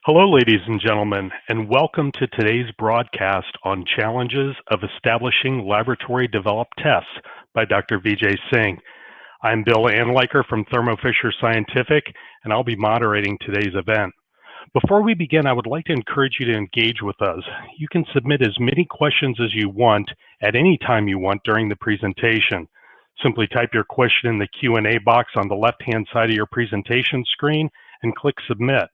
Hello, ladies and gentlemen, and welcome to today's broadcast on challenges of establishing laboratory-developed tests by Dr. Vijay Singh. I'm Bill Anliker from Thermo Fisher Scientific, and I'll be moderating today's event. Before we begin, I would like to encourage you to engage with us. You can submit as many questions as you want at any time you want during the presentation. Simply type your question in the Q&A box on the left-hand side of your presentation screen and click Submit.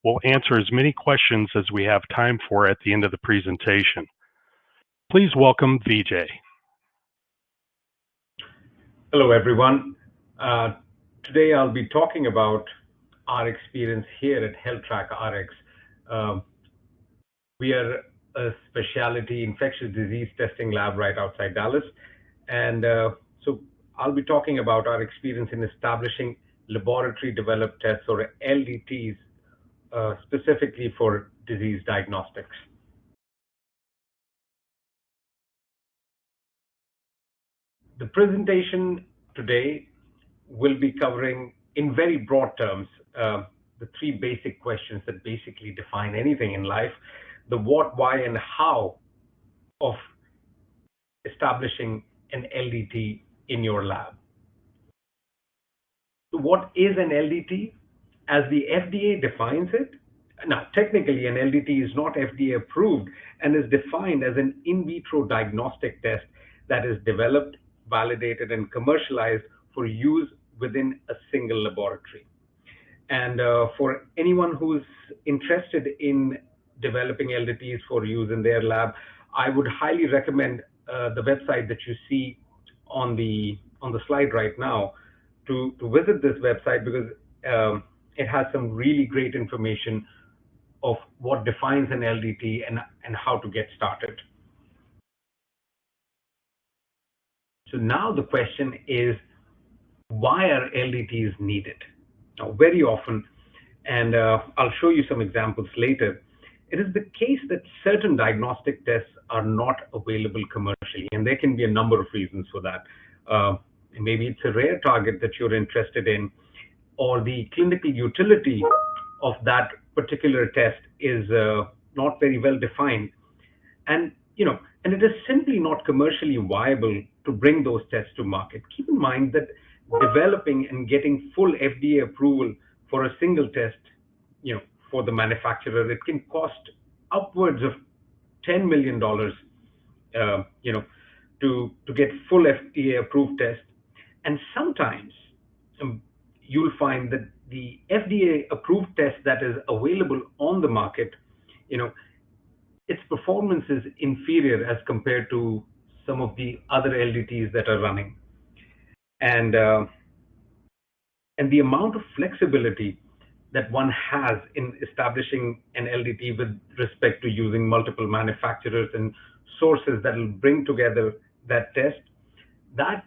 We'll answer as many questions as we have time for at the end of the presentation. Please welcome Vijay. Hello, everyone. Today I'll be talking about our experience here at HealthTrackRx. We are a specialty infectious disease testing lab right outside Dallas. And so I'll be talking about our experience in establishing laboratory-developed tests, or LDTs, specifically for disease diagnostics. The presentation today will be covering, in very broad terms, the three basic questions that basically define anything in life: the what, why, and how of establishing an LDT in your lab. So what is an LDT? As the FDA defines it, now technically an LDT is not FDA approved and is defined as an in vitro diagnostic test that is developed, validated, and commercialized for use within a single laboratory. And for anyone who's interested in developing LDTs for use in their lab, I would highly recommend the website that you see on the slide right now to visit this website, because it has some really great information of what defines an LDT and how to get started. So now the question is, why are LDTs needed? Now, very often, and I'll show you some examples later, it is the case that certain diagnostic tests are not available commercially, and there can be a number of reasons for that. Maybe it's a rare target that you're interested in, or the clinical utility of that particular test is not very well defined, and it is simply not commercially viable to bring those tests to market. Keep in mind that developing and getting full FDA approval for a single test, for the manufacturer, it can cost upwards of $10 million, to get full FDA approved test. And sometimes you'll find that the FDA approved test that is available on the market, its performance is inferior as compared to some of the other LDTs that are running. And the amount of flexibility that one has in establishing an LDT with respect to using multiple manufacturers and sources that will bring together that test, that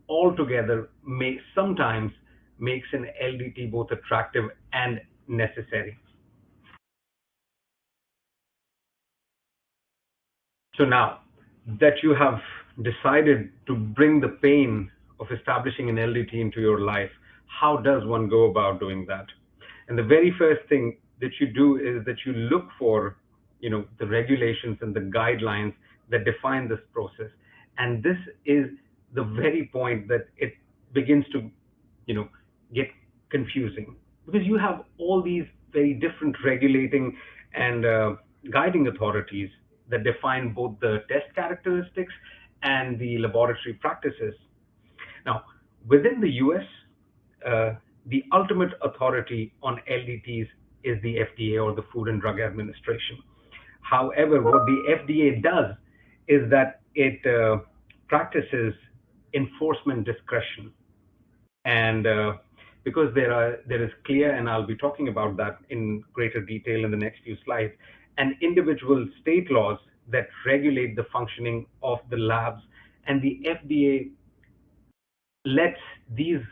altogether sometimes makes an LDT both attractive and necessary. So now that you have decided to bring the pain of establishing an LDT into your life, how does one go about doing that? And the very first thing that you do is that you look for, the regulations and the guidelines that define this process. And this is the very point that it begins to, get confusing, because you have all these very different regulating and guiding authorities that define both the test characteristics and the laboratory practices. Now, within the US, the ultimate authority on LDTs is the FDA, or the Food and Drug Administration. However, what the FDA does is that it practices enforcement discretion. And because there is clear, and I'll be talking about that in greater detail in the next few slides, and individual state laws that regulate the functioning of the labs, and the FDA lets these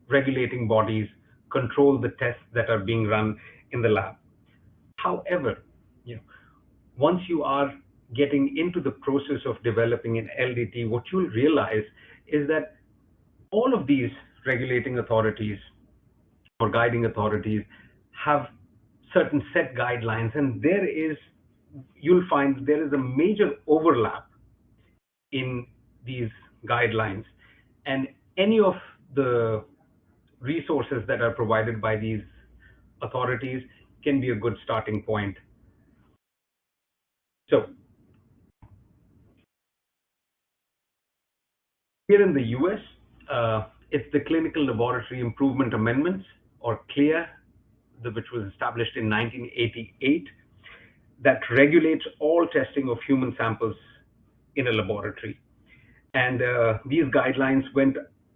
regulating bodies control the tests that are being run in the lab. However, once you are getting into the process of developing an LDT, what you'll realize is that all of these regulating authorities or guiding authorities have certain set guidelines, and you'll find there is a major overlap in these guidelines, and any of the resources that are provided by these authorities can be a good starting point. So here in the US, it's the Clinical Laboratory Improvement Amendments, or CLIA, which was established in 1988, that regulates all testing of human samples in a laboratory. And these guidelines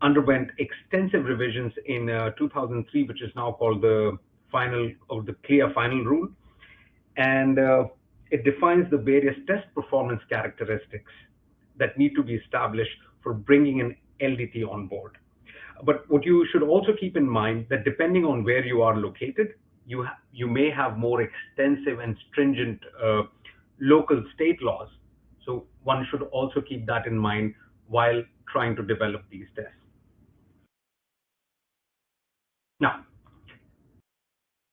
underwent extensive revisions in 2003, which is now called the CLIA final rule. And it defines the various test performance characteristics that need to be established for bringing an LDT on board. But what you should also keep in mind that depending on where you are located, you may have more extensive and stringent local state laws. So one should also keep that in mind while trying to develop these tests. Now,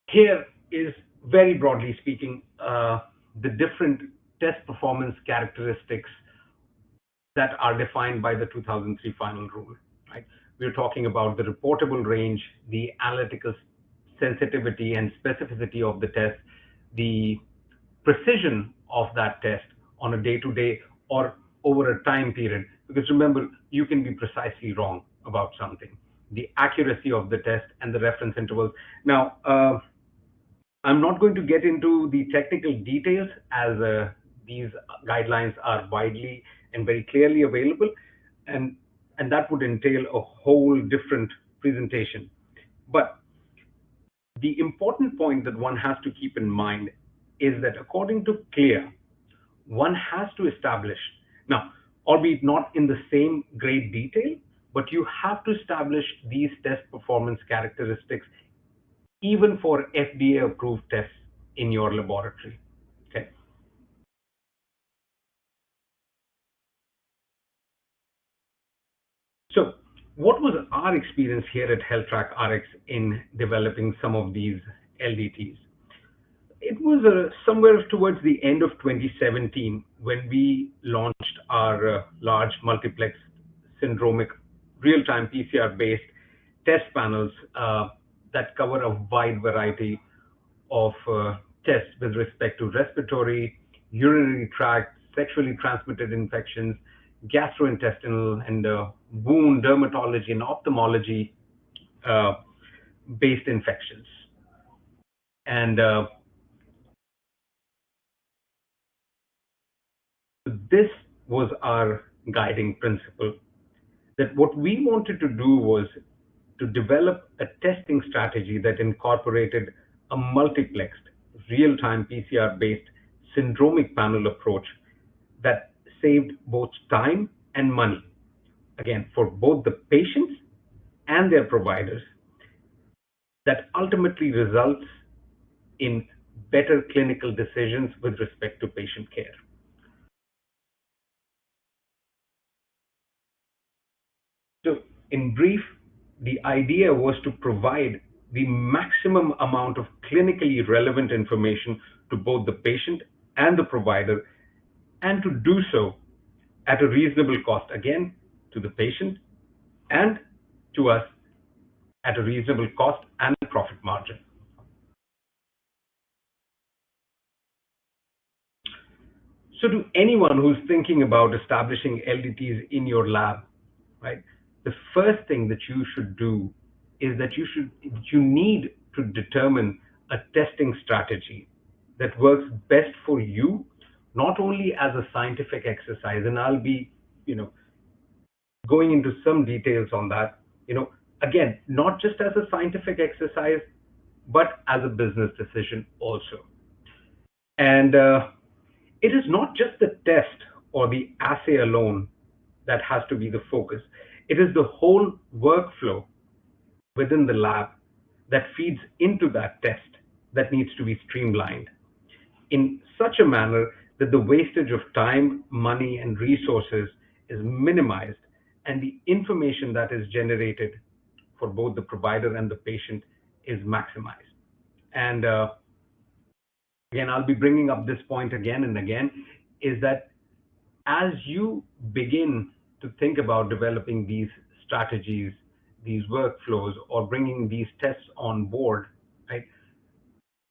here is, very broadly speaking, the different test performance characteristics that are defined by the 2003 final rule. Right? We're talking about the reportable range, the analytical sensitivity and specificity of the test, the precision of that test on a day-to-day or over a time period. Because remember, you can be precisely wrong about something. The accuracy of the test and the reference intervals. Now, I'm not going to get into the technical details, as these guidelines are widely and very clearly available, and that would entail a whole different presentation. But the important point that one has to keep in mind is that according to CLIA, one has to establish, now, albeit not in the same great detail, but you have to establish these test performance characteristics even for FDA approved tests in your laboratory. Okay. So what was our experience here at HealthTrackRx in developing some of these LDTs? It was somewhere towards the end of 2017 when we launched our large multiplex syndromic real-time PCR-based test panels that cover a wide variety of tests with respect to respiratory, urinary tract, sexually transmitted infections, gastrointestinal, and wound, dermatology, and ophthalmology based infections. And this was our guiding principle, that what we wanted to do was to develop a testing strategy that incorporated a multiplexed, real-time PCR-based syndromic panel approach that saved both time and money, again, for both the patients and their providers, that ultimately results in better clinical decisions with respect to patient care. So in brief, the idea was to provide the maximum amount of clinically relevant information to both the patient and the provider, and to do so at a reasonable cost, again, to the patient and to us at a reasonable cost and profit margin. So to anyone who's thinking about establishing LDTs in your lab, right, the first thing that you should do is that you need to determine a testing strategy that works best for you, not only as a scientific exercise, and I'll be, going into some details on that, again, not just as a scientific exercise, but as a business decision also. And it is not just the test or the assay alone that has to be the focus. It is the whole workflow within the lab that feeds into that test that needs to be streamlined in such a manner that the wastage of time, money, and resources is minimized, and the information that is generated for both the provider and the patient is maximized. And again, I'll be bringing up this point again and again, is that as you begin to think about developing these strategies, these workflows, or bringing these tests on board, right,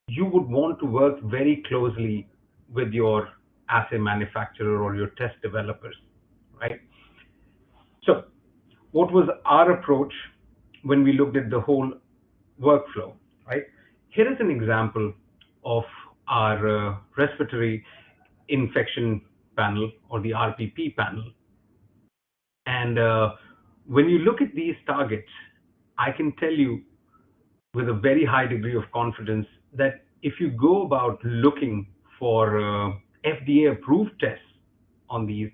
you would want to work very closely with your assay manufacturer or your test developers, right? So what was our approach when we looked at the whole workflow, right? Here is an example of our respiratory infection panel, or the RPP panel. And when you look at these targets, I can tell you with a very high degree of confidence that if you go about looking for FDA approved tests on these,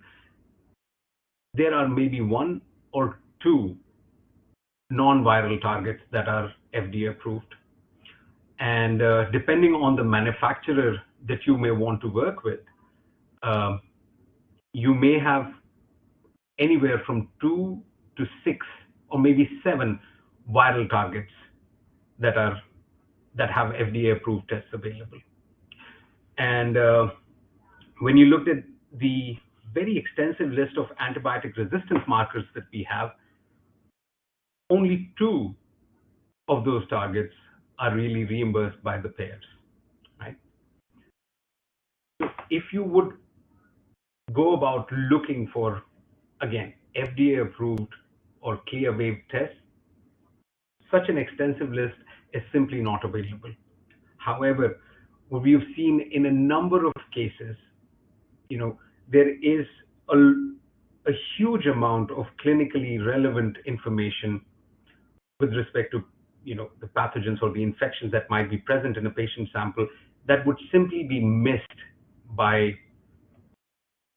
there are maybe one or two non-viral targets that are FDA approved. And depending on the manufacturer that you may want to work with, uh, you may have anywhere from 2 to 6 or maybe 7 viral targets that have FDA approved tests available. And when you looked at the very extensive list of antibiotic resistance markers that we have, only 2 of those targets are really reimbursed by the payers, right? So if you would go about looking for, again, FDA approved or CLIA waived tests, such an extensive list is simply not available. However, what we have seen in a number of cases, there is a huge amount of clinically relevant information with respect to, the pathogens or the infections that might be present in a patient sample that would simply be missed by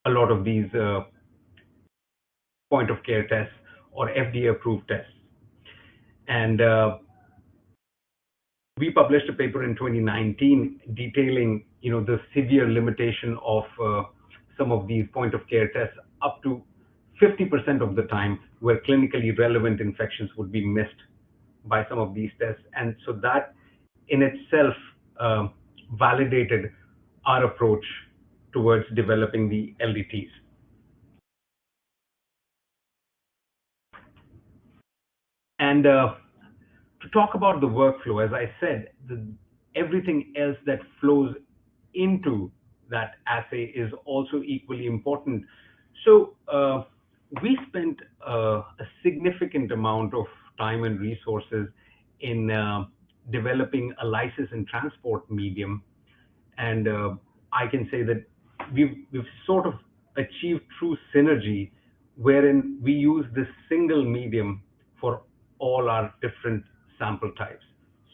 a lot of these point of care tests or FDA approved tests. And we published a paper in 2019 detailing, the severe limitation of some of these point of care tests up to 50% of the time, where clinically relevant infections would be missed by some of these tests. And so that in itself validated our approach towards developing the LDTs. And to talk about the workflow, as I said, everything else that flows into that assay is also equally important. So we spent a significant amount of time and resources in developing a lysis and transport medium. And I can say that we've sort of achieved true synergy, wherein we use this single medium for all our different sample types.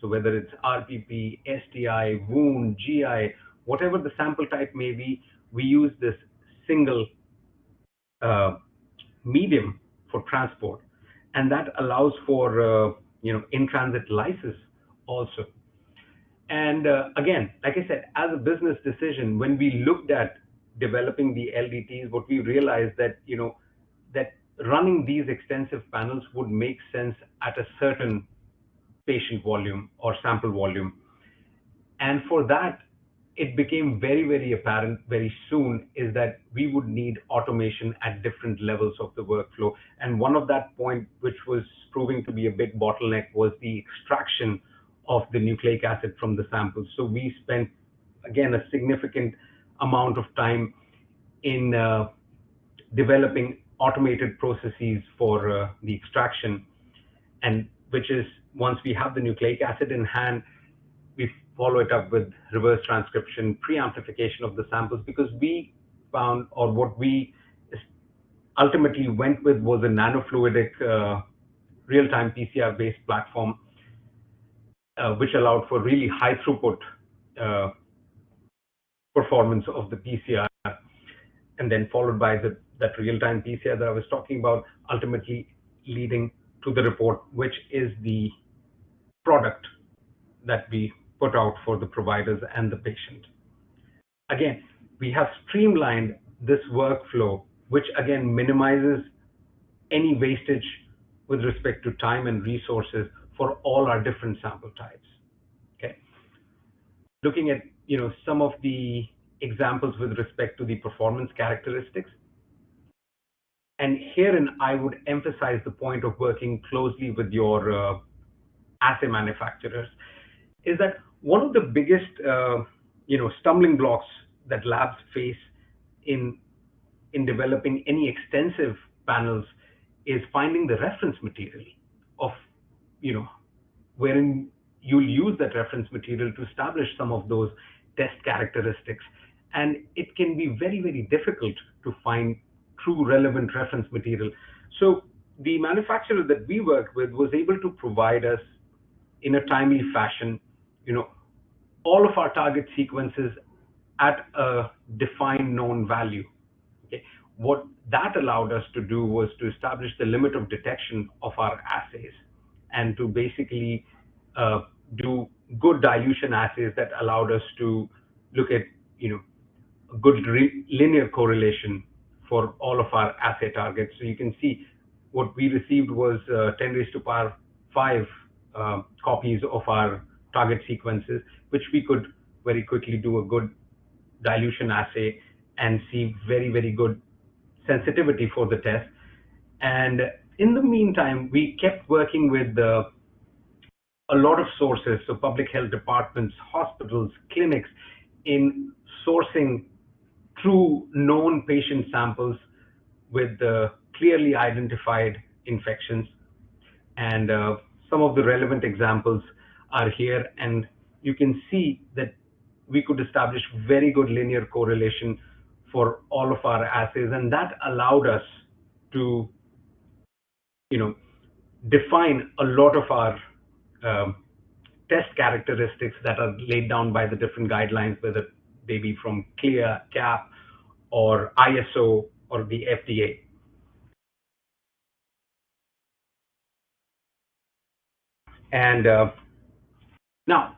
So whether it's RPP, STI, wound, GI, whatever the sample type may be, we use this single medium for transport, and that allows for in-transit lysis also. And again, like I said, as a business decision, when we looked at developing the LDTs, what we realized that that running these extensive panels would make sense at a certain patient volume or sample volume. And for that, it became very, very apparent very soon is that we would need automation at different levels of the workflow. And one of that point, which was proving to be a big bottleneck, was the extraction of the nucleic acid from the samples. So we spent, again, a significant amount of time in developing automated processes for the extraction, and which is, once we have the nucleic acid in hand, we follow it up with reverse transcription, pre-amplification of the samples, because we found, or what we ultimately went with, was a nanofluidic real-time PCR-based platform, which allowed for really high throughput performance of the PCR, and then followed by that real-time PCR that I was talking about, ultimately leading to the report, which is the product that we put out for the providers and the patient. Again, we have streamlined this workflow, which again minimizes any wastage with respect to time and resources for all our different sample types. Okay. Looking at some of the examples with respect to the performance characteristics. And herein, I would emphasize the point of working closely with your assay manufacturers, is that one of the biggest stumbling blocks that labs face in developing any extensive panels is finding the reference material of, you know, wherein you'll use that reference material to establish some of those test characteristics. And it can be very, very difficult to find true relevant reference material. So the manufacturer that we worked with was able to provide us in a timely fashion, you know, all of our target sequences at a defined known value. Okay. What that allowed us to do was to establish the limit of detection of our assays and to basically do good dilution assays that allowed us to look at, a good linear correlation for all of our assay targets. So you can see what we received was 10 raised to power 5 copies of our target sequences, which we could very quickly do a good dilution assay and see very, very good sensitivity for the test. And in the meantime, we kept working with a lot of sources, so public health departments, hospitals, clinics, in sourcing true known patient samples with clearly identified infections. And some of the relevant examples are here, and you can see that we could establish very good linear correlation for all of our assays, and that allowed us to, define a lot of our um, test characteristics that are laid down by the different guidelines, whether they be from CLIA, CAP, or ISO, or the FDA. And now,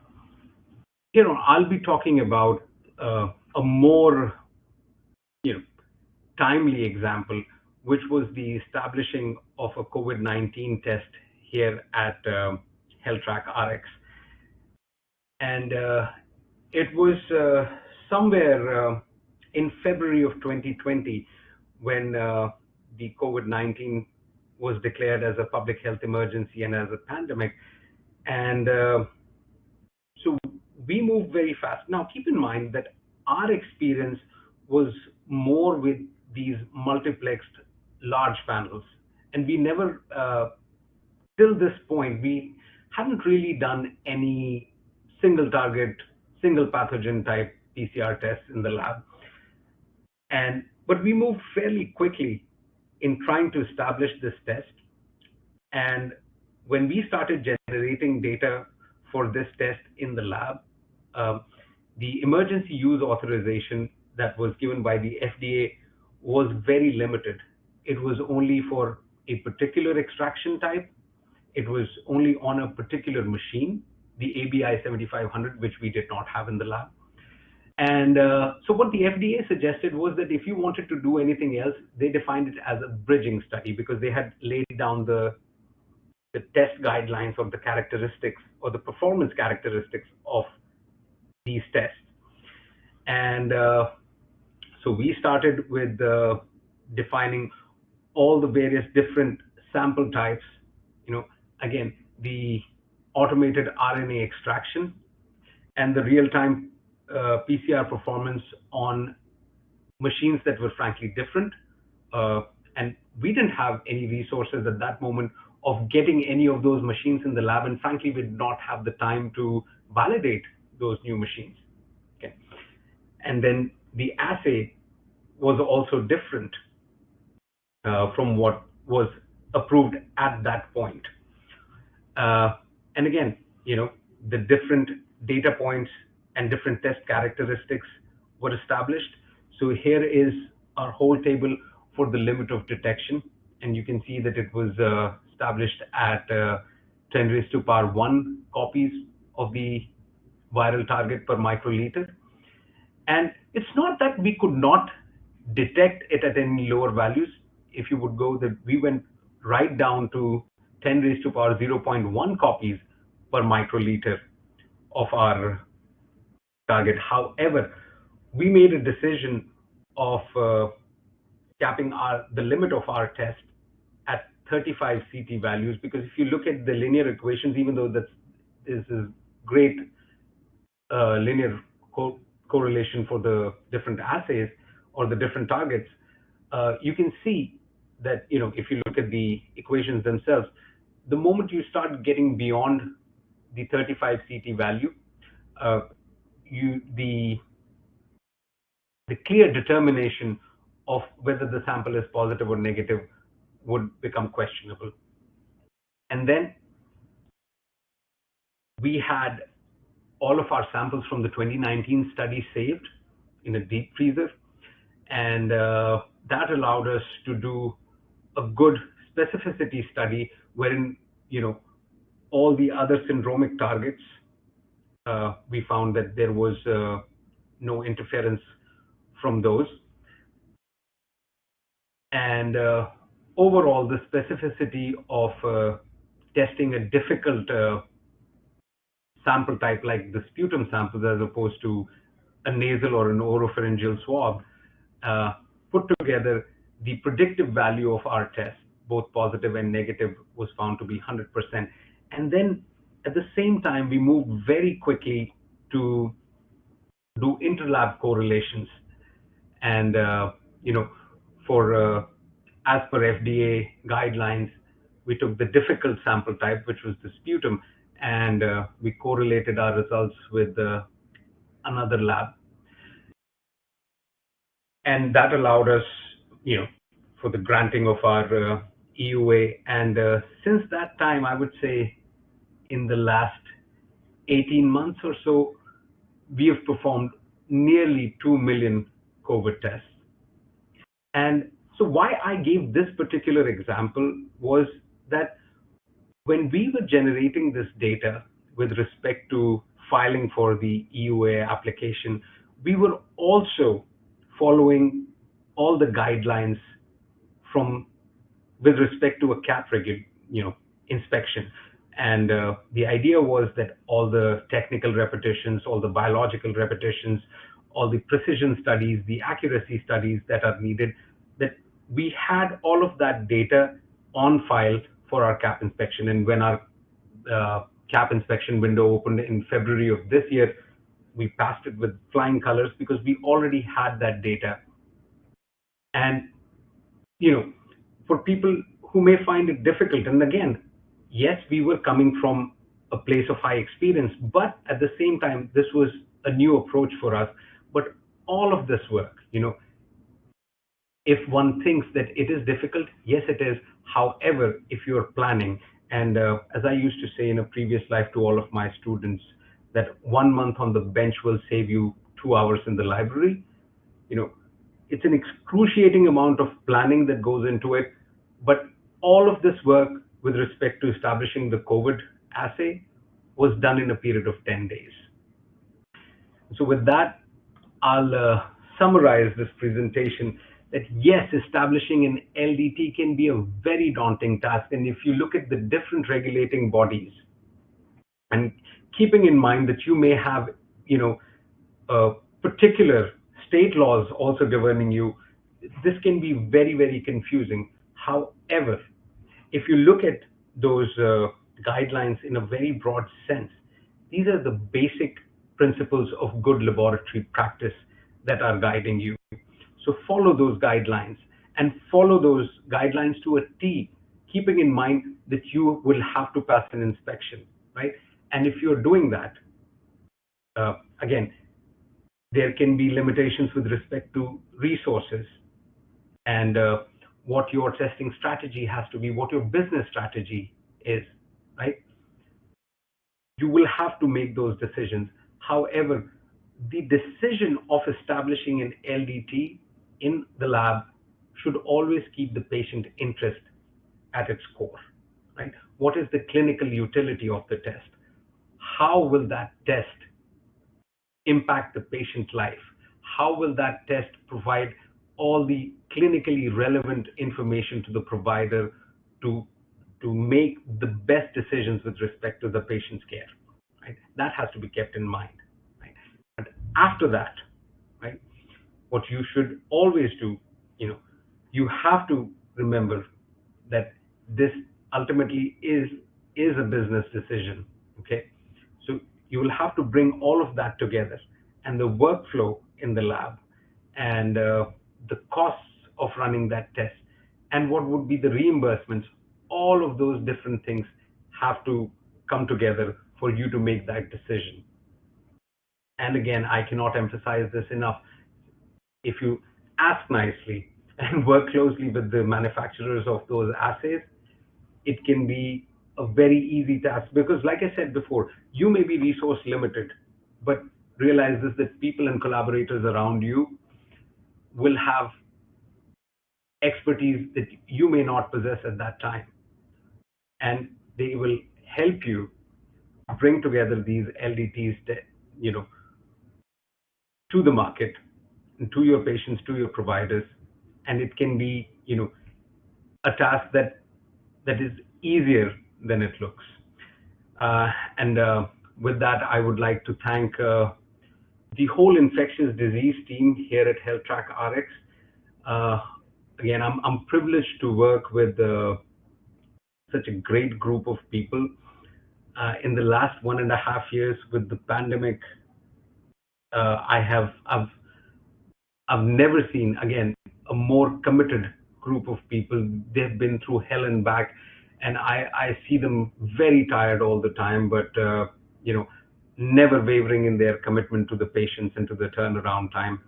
I'll be talking about a more, you know, timely example, which was the establishing of a COVID-19 test here at HealthTrackRx. And it was somewhere in February of 2020 when the COVID-19 was declared as a public health emergency and as a pandemic. And so we moved very fast. Now, keep in mind that our experience was more with these multiplexed large panels, and we never, till this point, we haven't really done any single target, single pathogen type PCR tests in the lab. But we moved fairly quickly in trying to establish this test. And when we started generating data for this test in the lab, um, the emergency use authorization that was given by the FDA was very limited. It was only for a particular extraction type. It was only on a particular machine, the ABI 7500, which we did not have in the lab. And so what the FDA suggested was that if you wanted to do anything else, they defined it as a bridging study because they had laid down the test guidelines or the characteristics or the performance characteristics of these tests. And so we started with defining all the various different sample types, again, the automated RNA extraction and the real-time PCR performance on machines that were frankly different. And we didn't have any resources at that moment of getting any of those machines in the lab, and frankly, we did not have the time to validate those new machines. Okay. And then the assay was also different from what was approved at that point. And again, the different data points and different test characteristics were established. So here is our whole table for the limit of detection. And you can see that it was established at 10 raised to power 1 copies of the viral target per microliter. And it's not that we could not detect it at any lower values. If you would go, that we went right down to 10 raised to power 0.1 copies per microliter of our target. However, we made a decision of capping the limit of our test at 35 CT values, because if you look at the linear equations, even though this is great linear correlation for the different assays or the different targets, you can see that, if you look at the equations themselves, the moment you start getting beyond the 35 CT value, uh, the clear determination of whether the sample is positive or negative would become questionable. And then we had all of our samples from the 2019 study saved in a deep freezer, and that allowed us to do a good specificity study wherein, all the other syndromic targets, we found that there was no interference from those. And overall, the specificity of testing a difficult sample type like the sputum samples as opposed to a nasal or an oropharyngeal swab, uh, put together, the predictive value of our test, both positive and negative, was found to be 100%. And then at the same time, we moved very quickly to do interlab correlations. And, for as per FDA guidelines, we took the difficult sample type, which was the sputum, and we correlated our results with another lab. And that allowed us, for the granting of our EUA. And since that time, I would say in the last 18 months or so, we have performed nearly 2 million COVID tests. And so why I gave this particular example was that when we were generating this data with respect to filing for the EUA application, we were also following all the guidelines from with respect to a CAP inspection. And the idea was that all the technical repetitions, all the biological repetitions, all the precision studies, the accuracy studies that are needed, that we had all of that data on file for our CAP inspection. And when our CAP inspection window opened in February of this year, we passed it with flying colors because we already had that data. And for people who may find it difficult, and again, yes, we were coming from a place of high experience, but at the same time, this was a new approach for us. But all of this work, if one thinks that it is difficult, yes, it is. However, if you're planning, and as I used to say in a previous life to all of my students, that 1 month on the bench will save you 2 hours in the library. It's an excruciating amount of planning that goes into it, but all of this work with respect to establishing the COVID assay was done in a period of 10 days. So with that, I'll summarize this presentation that yes, establishing an LDT can be a very daunting task. And if you look at the different regulating bodies, and keeping in mind that you may have, particular state laws also governing you, this can be very, very confusing. However, if you look at those guidelines in a very broad sense, these are the basic principles of good laboratory practice that are guiding you. So follow those guidelines, and follow those guidelines to a T, keeping in mind that you will have to pass an inspection, right? And if you're doing that, again, there can be limitations with respect to resources and what your testing strategy has to be, what your business strategy is, right? You will have to make those decisions. However, the decision of establishing an LDT in the lab should always keep the patient interest at its core, right? What is the clinical utility of the test? How will that test impact the patient life? How will that test provide all the clinically relevant information to the provider to make the best decisions with respect to the patient's care? Right? That has to be kept in mind. Right? But after that, right, what you should always do, you know, you have to remember that this ultimately is a business decision. Okay, so you will have to bring all of that together, and the workflow in the lab, and the costs of running that test, and what would be the reimbursements. All of those different things have to come together for you to make that decision. And again, I cannot emphasize this enough. If you ask nicely and work closely with the manufacturers of those assays, it can be a very easy task, because like I said before, you may be resource limited, but realize this, that people and collaborators around you will have expertise that you may not possess at that time, and they will help you bring together these LDTs, you know, to the market, and to your patients, to your providers, and it can be, a task that is easier than it looks. And with that, I would like to thank the whole infectious disease team here at HealthTrackRx. Uh, Again, I'm privileged to work with such a great group of people. In the last 1.5 years with the pandemic, I've never seen, again, a more committed group of people. They've been through hell and back, and I see them very tired all the time, but never wavering in their commitment to the patients and to the turnaround time.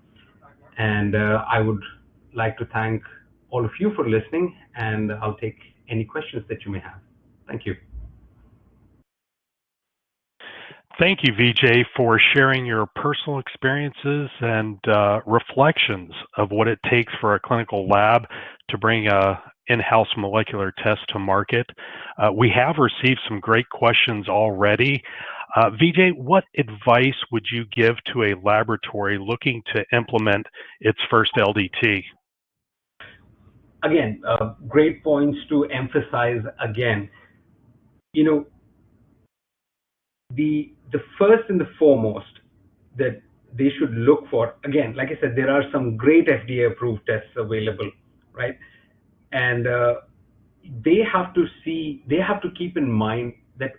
And I would like to thank all of you for listening, and I'll take any questions that you may have. Thank you. Thank you, Vijay, for sharing your personal experiences and reflections of what it takes for a clinical lab to bring a in-house molecular test to market. We have received some great questions already. Vijay, what advice would you give to a laboratory looking to implement its first LDT? Again, great points to emphasize again. You know, the first and the foremost that they should look for, again, like I said, there are some great FDA approved tests available, right? And they have to keep in mind that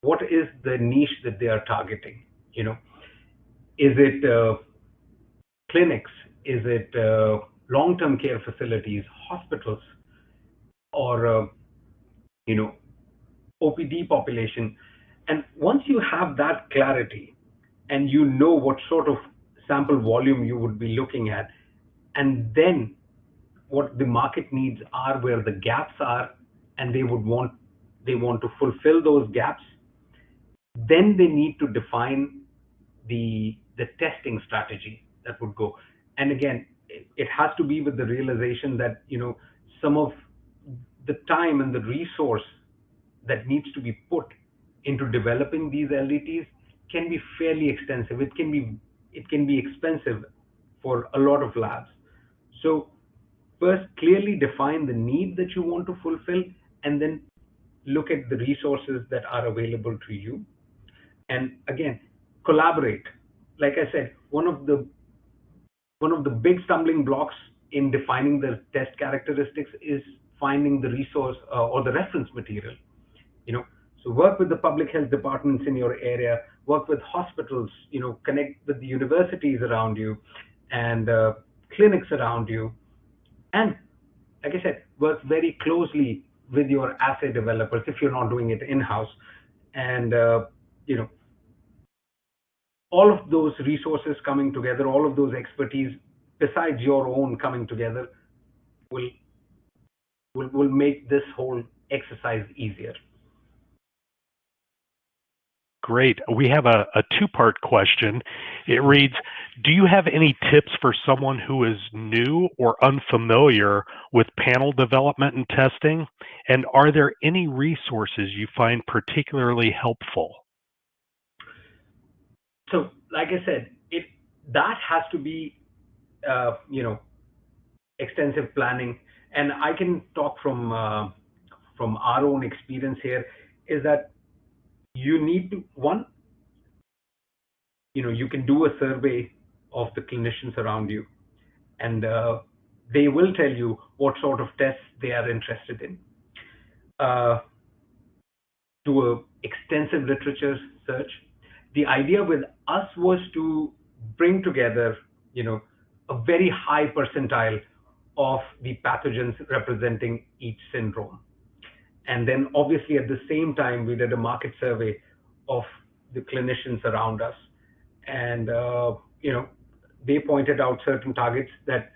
what is the niche that they are targeting. Is it clinics? Is it long-term care facilities, hospitals, or you know OPD population? And once you have that clarity, and you know what sort of sample volume you would be looking at, and then what the market needs are, where the gaps are, and they want to fulfill those gaps, then they need to define the testing strategy that would go. And again, it has to be with the realization that some of the time and the resource that needs to be put into developing these LDTs can be fairly extensive. It can be expensive for a lot of labs. So first, clearly define the need that you want to fulfill, and then look at the resources that are available to you. And again, collaborate. Like I said, one of the big stumbling blocks in defining the test characteristics is finding the resource or the reference material. you know so work with the public health departments in your area, work with hospitals, connect with the universities around you, and clinics around you, and like I said, work very closely with your assay developers if you're not doing it in-house. And you know all of those resources coming together, all of those expertise besides your own coming together, will will make this whole exercise easier. Great. We have a two-part question. It reads, do you have any tips for someone who is new or unfamiliar with panel development and testing? And are there any resources you find particularly helpful? So, like I said, it that has to be, extensive planning. And I can talk from our own experience here, is that you need to, one, you can do a survey of the clinicians around you, and they will tell you what sort of tests they are interested in. Uh, do a extensive literature search. The idea with us was to bring together, a very high percentile of the pathogens representing each syndrome. And then obviously at the same time, we did a market survey of the clinicians around us. And, they pointed out certain targets that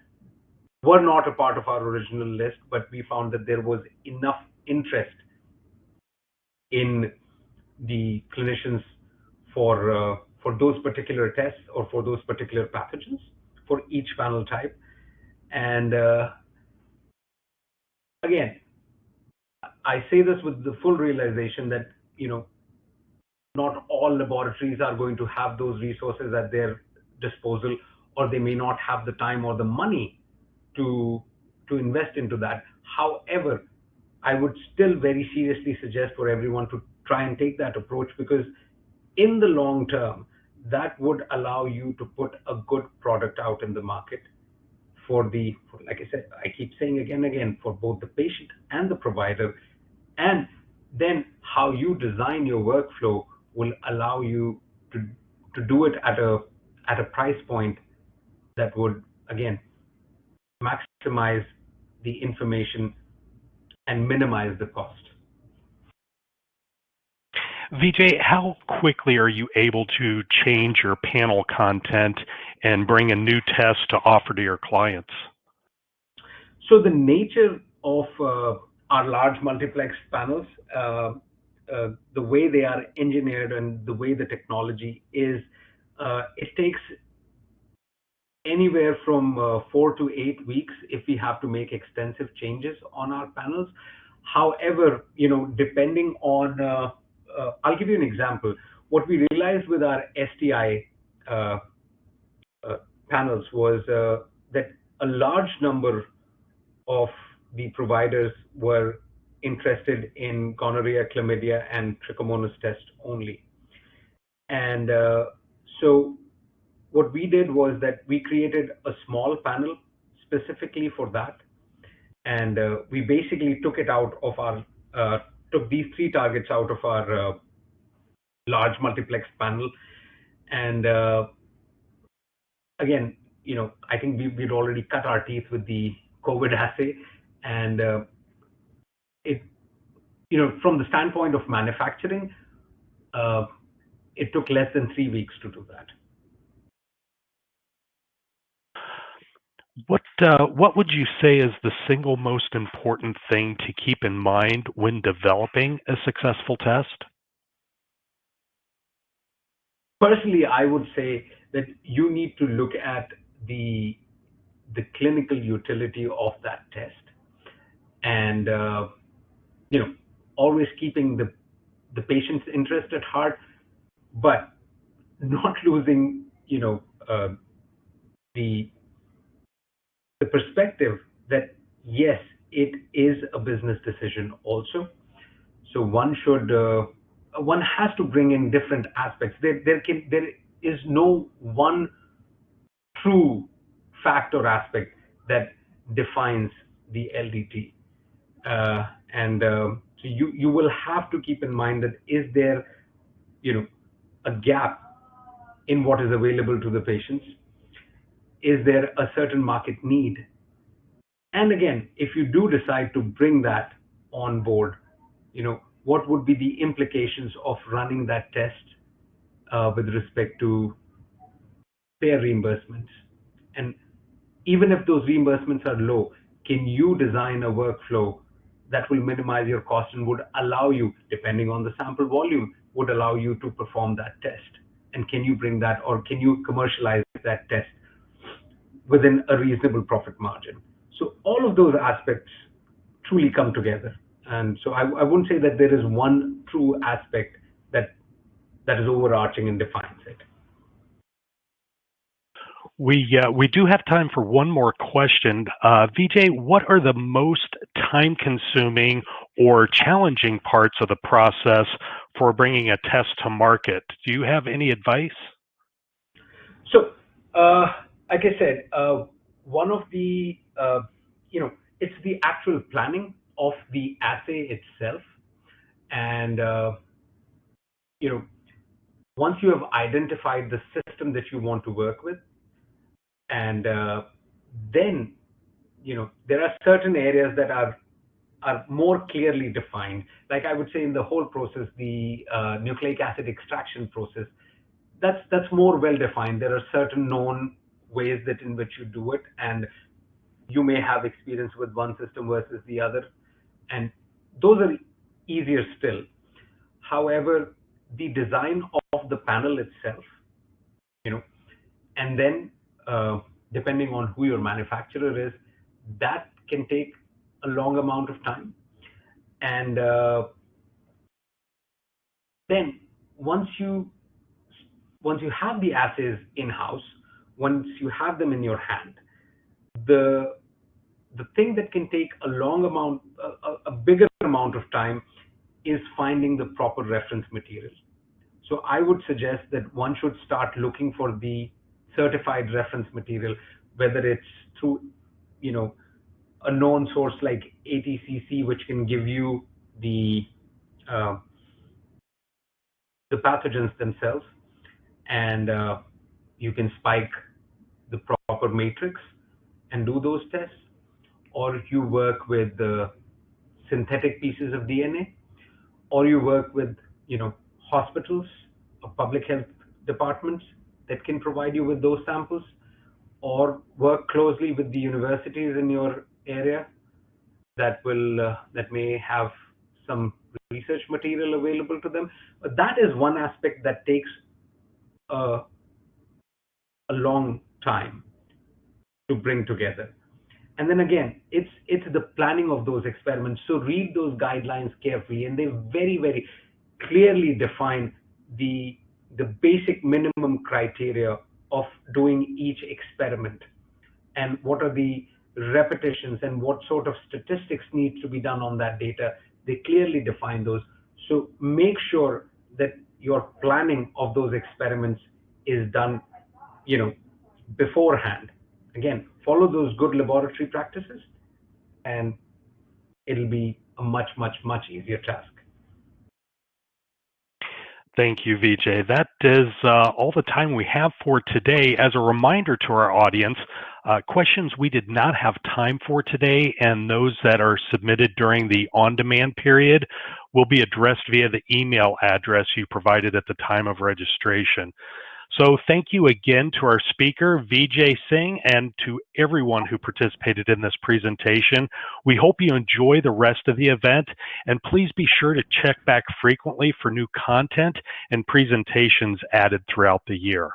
were not a part of our original list, but we found that there was enough interest in the clinicians for those particular tests or for those particular pathogens for each panel type. And again, I say this with the full realization that not all laboratories are going to have those resources at their disposal, or they may not have the time or the money to invest into that. However, I would still very seriously suggest for everyone to try and take that approach, because in the long term, that would allow you to put a good product out in the market like I said, I keep saying again and again, for both the patient and the provider. And then how you design your workflow will allow you to do it at a price point that would, again, maximize the information and minimize the cost. Vijay, how quickly are you able to change your panel content and bring a new test to offer to your clients? So the nature of our large multiplex panels, the way they are engineered and the way the technology is, it takes anywhere from 4 to 8 weeks if we have to make extensive changes on our panels. However, depending on, I'll give you an example. What we realized with our STI panels was that a large number of the providers were interested in gonorrhea, chlamydia, and trichomonas test only. And so what we did was that we created a small panel specifically for that. And we basically took these three targets out of our large multiplex panel. And again, I think we'd already cut our teeth with the COVID assay. And it, from the standpoint of manufacturing, it took less than 3 weeks to do that. What would you say is the single most important thing to keep in mind when developing a successful test? Personally, I would say that you need to look at the clinical utility of that test, and always keeping the patient's interest at heart, but not losing the perspective that yes, it is a business decision also. So one has to bring in different aspects. There is no one true fact or aspect that defines the LDT. And so you will have to keep in mind that is there, a gap in what is available to the patients? Is there a certain market need? And again, if you do decide to bring that on board, what would be the implications of running that test with respect to payer reimbursements? And even if those reimbursements are low, can you design a workflow that will minimize your cost and would allow you, depending on the sample volume, would allow you to perform that test? And can you bring that, or can you commercialize that test within a reasonable profit margin? So all of those aspects truly come together. And so I wouldn't say that there is one true aspect that is overarching and defines it. We do have time for one more question. Vijay, what are the most time-consuming or challenging parts of the process for bringing a test to market? Do you have any advice? So, like I said, one of the, it's the actual planning of the assay itself. And, you know, once you have identified the system that you want to work with, and then, there are certain areas that are more clearly defined. Like I would say in the whole process, the nucleic acid extraction process, that's more well defined. There are certain known ways that in which you do it, and you may have experience with one system versus the other, and those are easier still. However, the design of the panel itself, you know, and then depending on who your manufacturer is, that can take a long amount of time. And then once you once you have the assays in house, once you have them in your hand, the the thing that can take a bigger amount of time, is finding the proper reference material. So I would suggest that one should start looking for the certified reference material, whether it's through, you know, a known source like ATCC, which can give you uh, the pathogens themselves, and you can spike the proper matrix and do those tests, or you work with the synthetic pieces of DNA, or you work with, hospitals or public health departments that can provide you with those samples, or work closely with the universities in your area that may have some research material available to them. But that is one aspect that takes a, a long time to bring together. And then again, it's the planning of those experiments. So read those guidelines carefully, and they very clearly define the basic minimum criteria of doing each experiment, and what are the repetitions and what sort of statistics needs to be done on that data. They clearly define those. So make sure that your planning of those experiments is done, you know, beforehand. Again, follow those good laboratory practices, and it'll be a much easier task. Thank you, Vijay. That is all the time we have for today. As a reminder to our audience, questions we did not have time for today and those that are submitted during the on-demand period will be addressed via the email address you provided at the time of registration. So thank you again to our speaker, Vijay Singh, and to everyone who participated in this presentation. We hope you enjoy the rest of the event, and please be sure to check back frequently for new content and presentations added throughout the year.